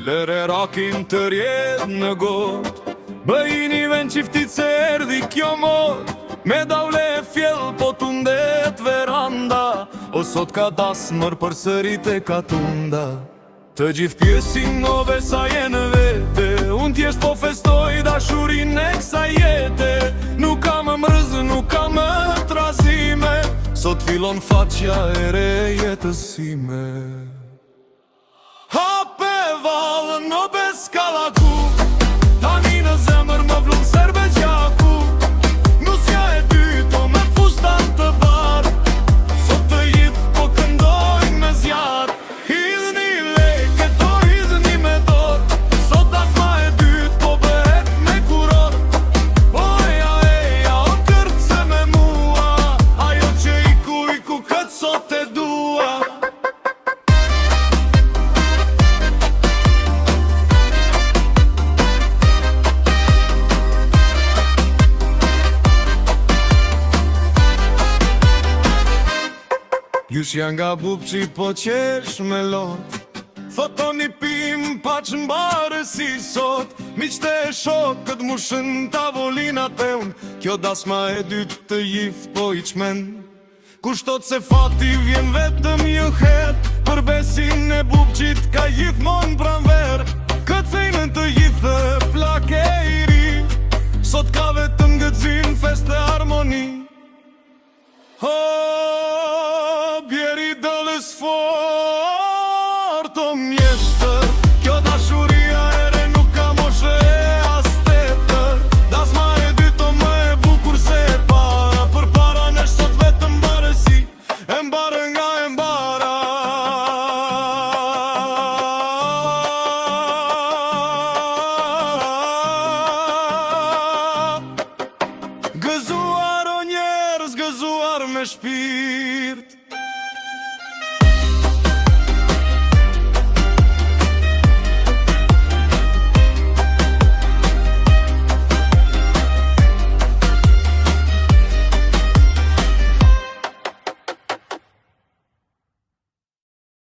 Lëre rakin të rjedh në got, bëjini ven qiftit se erdi kjo mod. Me daule e fjell po tundet veranda, o sot ka dasmër për sërit e ka tunda. Të gjithë pjesin ove sa jenë vete, unë tjesht po festoj dashurin e kësa jete. Nuk ka më mrëzë, nuk ka më trazime, sot filon faqja e re jetësime. Hape valën o bez kalaku, tani në zemër më vlunë serbe gjaku. Nusja e dytë o me fustan të barë, sot të gjithë po këndojnë me zjarë. Hidhni leke, do hidhni me dorë, sot dasma e dytë po bëhet me kuror. Oja eja o kërtë se me mua, ajo që iku këtë sot e dua. Jush janë nga bupqi po qesh me lot, thotoni pim pa që mbare si sot. Miqte e shokët mushën tavolinat e unë, kjo dasma e dytë të jif po i qmen. Kushtot se fati vjen vetëm një het, për besin e bupqit ka gjithmon pranver. Këcejnë të gjithë plake i ri, sot ka vetëm gëzim, fest e harmoni. Bjeri dëllës fort o mjeshtër, kjo dashuria ere nuk ka moshe e astetër. Dasma e dytë o më e bukur se e para, për para nesh sot vetëm barësi, e mbarë nga e mbara. Gëzuar o njerëz, gëzuar me shpirt,